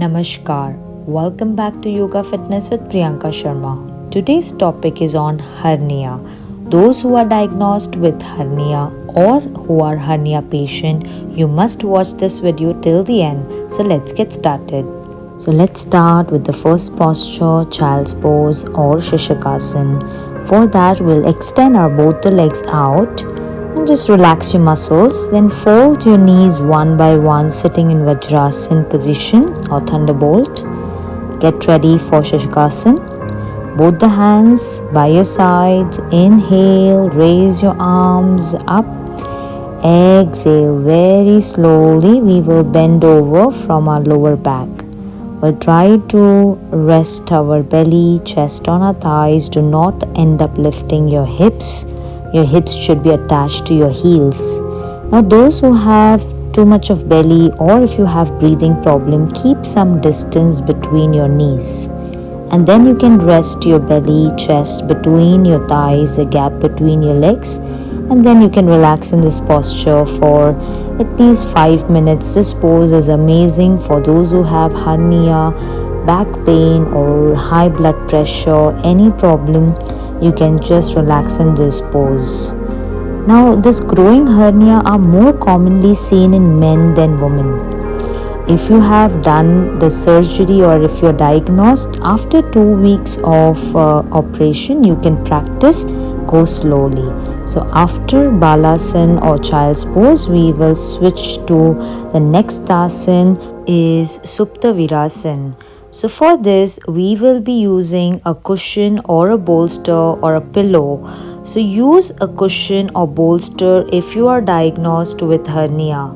Namaskar. Welcome back to Yoga Fitness with Priyanka Sharma. Today's topic is on hernia. Those who are diagnosed with hernia or who are hernia patient, you must watch this video till the end. So let's get started. So let's start with the first posture, child's pose or Shishakasana. For that, we'll extend our both the legs out and just relax your muscles. Then fold your knees one by one, sitting in Vajrasana position or Thunderbolt. Get ready for Shishakasana. Both the hands by your sides. Inhale, raise your arms up. Exhale very slowly. We will bend over from our lower back. We'll try to rest our belly, chest on our thighs. Do not end up lifting your hips. Your hips should be attached to your heels. Now those who have too much of belly or if you have breathing problem, keep some distance between your knees. And then you can rest your belly, chest between your thighs, the gap between your legs. And then you can relax in this posture for at least 5 minutes. This pose is amazing for those who have hernia, back pain or high blood pressure, any problem. You can just relax in this pose. Now, this growing hernia are more commonly seen in men than women. If you have done the surgery or if you're diagnosed, after 2 weeks of operation, you can practice, go slowly. So after Balasana or child's pose, we will switch to the next asana is Supta Virasana. So for this, we will be using a cushion or a bolster or a pillow. So use a cushion or bolster if you are diagnosed with hernia,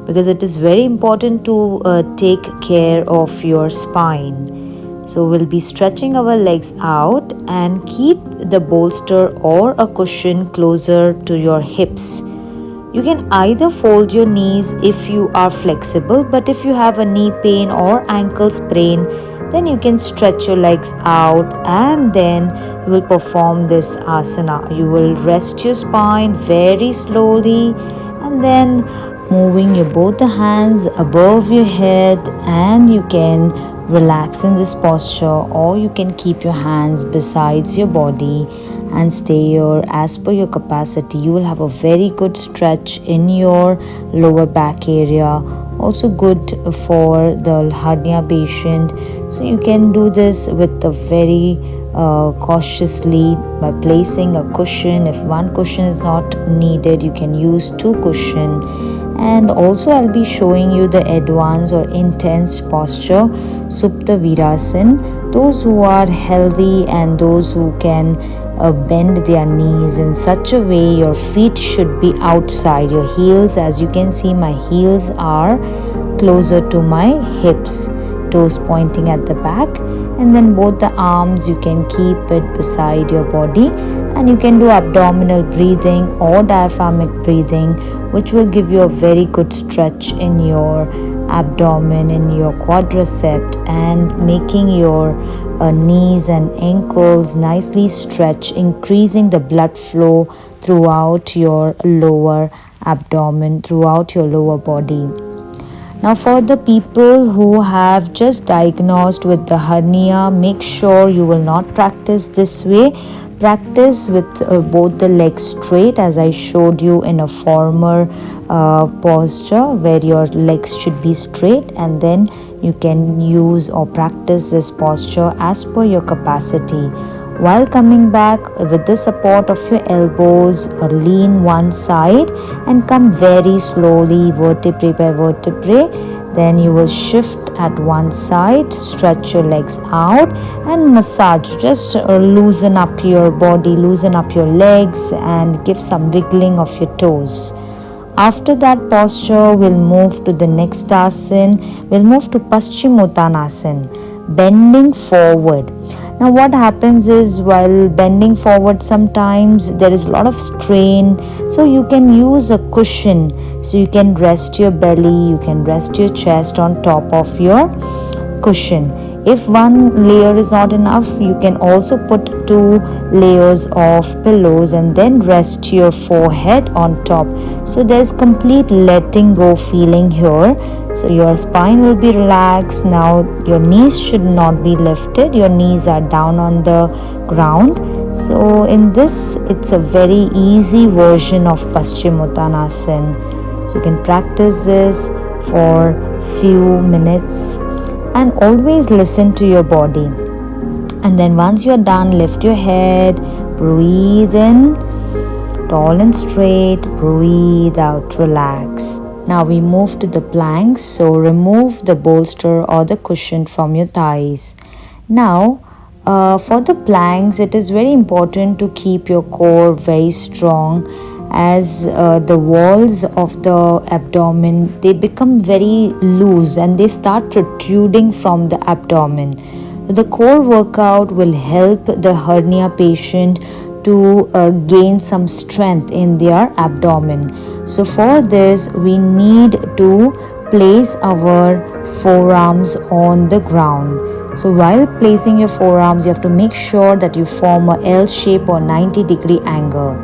because it is very important to take care of your spine. So we'll be stretching our legs out and keep the bolster or a cushion closer to your hips. You can either fold your knees if you are flexible, but if you have a knee pain or ankle sprain, then you can stretch your legs out and then you will perform this asana. You will rest your spine very slowly and then moving your both the hands above your head, and you can relax in this posture, or you can keep your hands besides your body and stay here as per your capacity. You will have a very good stretch in your lower back area, also good for the hernia patient. So you can do this with a very cautiously by placing a cushion. If one cushion is not needed, you can use 2 cushions. And also I'll be showing you the advanced or intense posture, Supta Virasana. Those who are healthy and those who can bend their knees in such a way your feet should be outside your heels. As you can see, my heels are closer to my hips, toes pointing at the back, and then both the arms you can keep it beside your body, and you can do abdominal breathing or diaphragmic breathing, which will give you a very good stretch in your abdomen, in your quadricep, and making your knees and ankles nicely stretch, increasing the blood flow throughout your lower abdomen, throughout your lower body. Now for the people who have just diagnosed with the hernia, make sure you will not practice this way. Practice with both the legs straight, as I showed you in a former posture where your legs should be straight, and then you can use or practice this posture as per your capacity. While coming back with the support of your elbows, or lean one side and come very slowly vertebrae by vertebrae. Then you will shift at one side, stretch your legs out and massage. Just loosen up your body, loosen up your legs and give some wiggling of your toes. After that posture, we'll move to the next asana. We'll move to Paschimottanasana, bending forward. Now what happens is, while bending forward, sometimes there is a lot of strain, so you can use a cushion. So you can rest your belly, you can rest your chest on top of your cushion. If one layer is not enough, you can also put 2 layers of pillows and then rest your forehead on top. So there's complete letting go feeling here. So your spine will be relaxed. Now your knees should not be lifted. Your knees are down on the ground. So in this, it's a very easy version of Paschimottanasana. So you can practice this for few minutes and always listen to your body. And then once you're done, lift your head, breathe in, tall and straight, breathe out, relax. Now we move to the planks. So remove the bolster or the cushion from your thighs. Now for the planks, it is very important to keep your core very strong, as the walls of the abdomen, they become very loose and they start protruding from the abdomen. The core workout will help the hernia patient to gain some strength in their abdomen. So for this, we need to place our forearms on the ground. So while placing your forearms, you have to make sure that you form a L shape or 90-degree angle.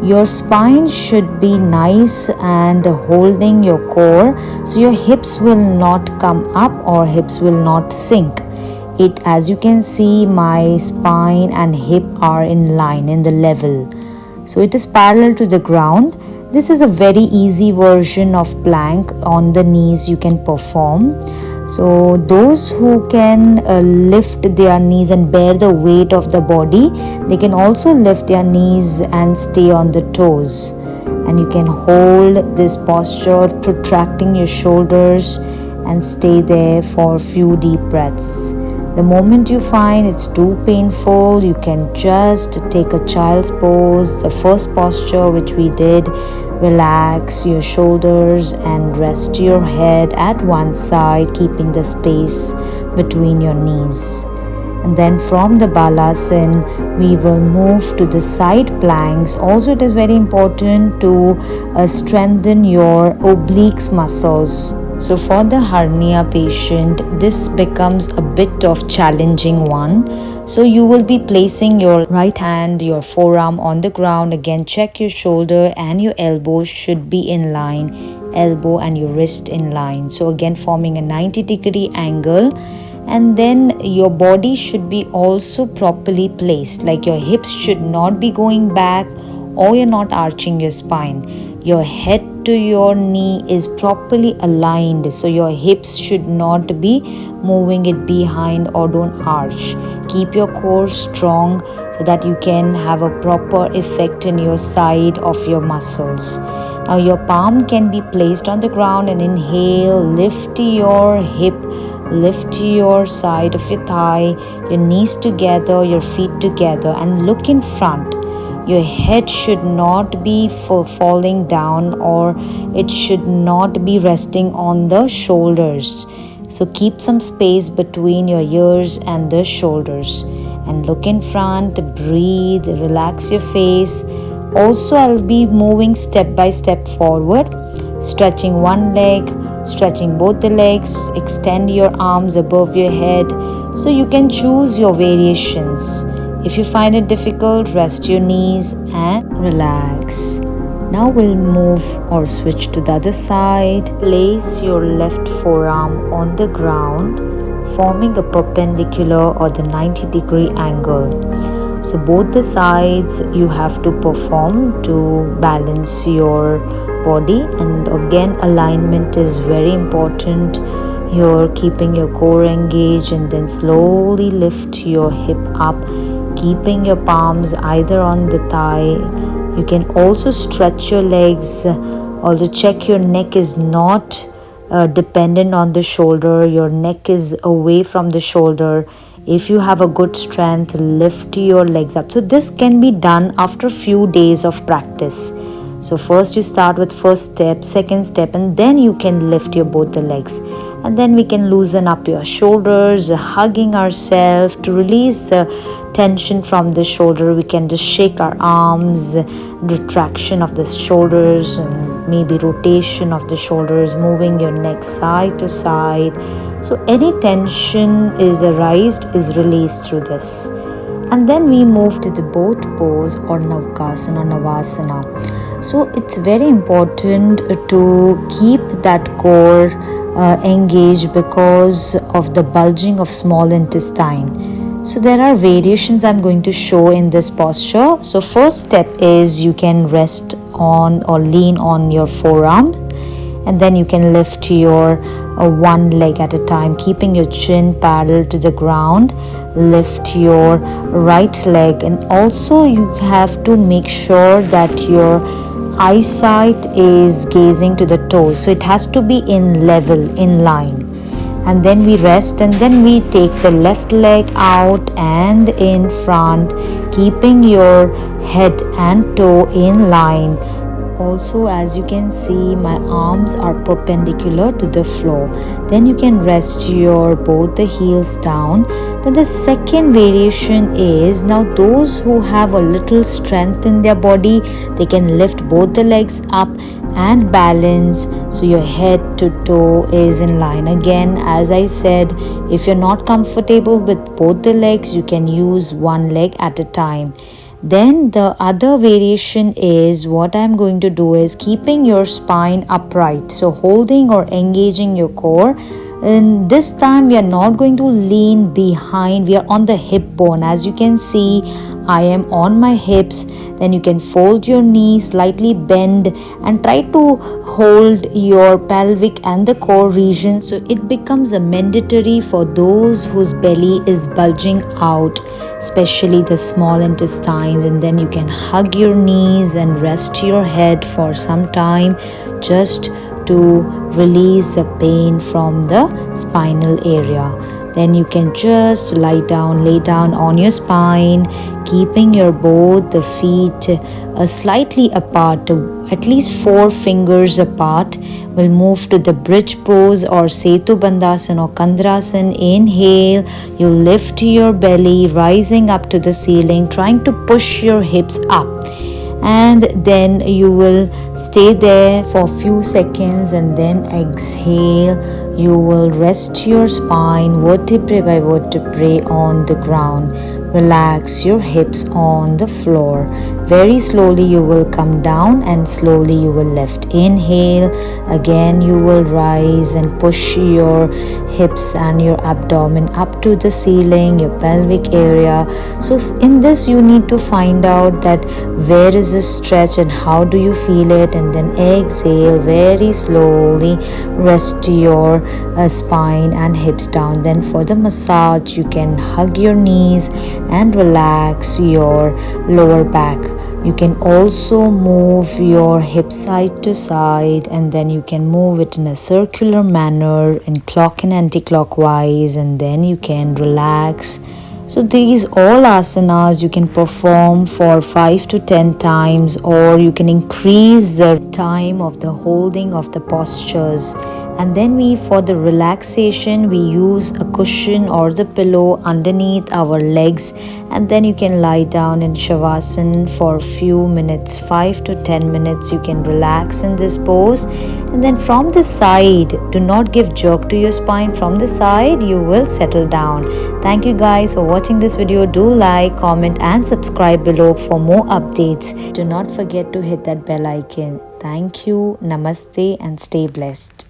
Your spine should be nice and holding your core, so your hips will not come up or hips will not sink. As you can see, my spine and hip are in line in the level. So it is parallel to the ground. This is a very easy version of plank on the knees you can perform. So those who can lift their knees and bear the weight of the body, they can also lift their knees and stay on the toes. And you can hold this posture, protracting your shoulders, and stay there for a few deep breaths. The moment you find it's too painful, you can just take a child's pose, the first posture which we did. Relax your shoulders and rest your head at one side, keeping the space between your knees. And then from the Balasana, we will move to the side planks. Also, it is very important to strengthen your obliques muscles. So for the hernia patient, this becomes a bit of challenging one. So you will be placing your right hand, your forearm on the ground. Again, check your shoulder and your elbow should be in line, elbow and your wrist in line. So again, forming a 90-degree angle. And then your body should be also properly placed, like your hips should not be going back or you're not arching your spine. Your head to your knee is properly aligned, so your hips should not be moving it behind or don't arch. Keep your core strong so that you can have a proper effect in your side of your muscles. Now your palm can be placed on the ground and inhale, lift your hip, lift your side of your thigh, your knees together, your feet together, and look in front. Your head should not be falling down or it should not be resting on the shoulders. So keep some space between your ears and the shoulders. And look in front, breathe, relax your face. Also, I'll be moving step by step forward, stretching one leg, stretching both the legs, extend your arms above your head. So you can choose your variations. If you find it difficult, rest your knees and relax. Now we'll move or switch to the other side. Place your left forearm on the ground, forming a perpendicular or the 90-degree angle. So both the sides you have to perform to balance your body, and again alignment is very important. You're keeping your core engaged and then slowly lift your hip up, keeping your palms either on the thigh. You can also stretch your legs. Also check your neck is not dependent on the shoulder. Your neck is away from the shoulder. If you have a good strength, lift your legs up. So this can be done after a few days of practice. So first you start with first step, second step, and then you can lift your both the legs. And then we can loosen up your shoulders, hugging ourselves to release the tension from the shoulder. We can just shake our arms, retraction of the shoulders, and maybe rotation of the shoulders, moving your neck side to side. So any tension is arised is released through this. and then we move to the boat pose or Navkasana or Navasana. So it's very important to keep that core engaged because of the bulging of small intestine. So there are variations I'm going to show in this posture. So first step is you can rest on or lean on your forearms, and then you can lift your one leg at a time, keeping your chin parallel to the ground. Lift your right leg, and also you have to make sure that your eyesight is gazing to the toes, so it has to be in level, in line. And then we rest, and then we take the left leg out and in front, keeping your head and toe in line. Also, as you can see, my arms are perpendicular to the floor. Then you can rest your both the heels down. Then the second variation is, now those who have a little strength in their body, they can lift both the legs up and balance so your head to toe is in line. Again, as I said, if you're not comfortable with both the legs, you can use one leg at a time. Then the other variation is, what I'm going to do is keeping your spine upright, so holding or engaging your core. And this time we are not going to lean behind, we are on the hip bone. As you can see, I am on my hips. Then you can fold your knees, slightly bend, and try to hold your pelvic and the core region, so it becomes a mandatory for those whose belly is bulging out, especially the small intestines. And then you can hug your knees and rest your head for some time, just to release the pain from the spinal area. Then you can just lay down on your spine, keeping your both the feet slightly apart, at least 4 fingers apart. We'll move to the bridge pose or Setu Bandhasan or Kandrasan. Inhale, you lift your belly, rising up to the ceiling, trying to push your hips up. And then you will stay there for a few seconds, and then exhale. You will rest your spine vertebrae by vertebrae on the ground. Relax your hips on the floor. Very slowly you will come down and slowly you will lift. Inhale. Again you will rise and push your hips and your abdomen up to the ceiling, your pelvic area. So in this you need to find out that where is the stretch and how do you feel it. And then exhale very slowly. Rest your spine and hips down. Then for the massage, you can hug your knees and relax your lower back. You can also move your hips side to side, and then you can move it in a circular manner in clock and anti-clockwise, and then you can relax. So these all asanas you can perform for 5 to 10 times, or you can increase the time of the holding of the postures. And then for the relaxation, we use a cushion or the pillow underneath our legs, and then you can lie down in Shavasana for a few minutes, 5 to 10 minutes. You can relax in this pose. And then from the side, do not give jerk to your spine. From the side, you will settle down. Thank you guys for watching this video. Do like, comment and subscribe below for more updates. Do not forget to hit that bell icon. Thank you, namaste and stay blessed.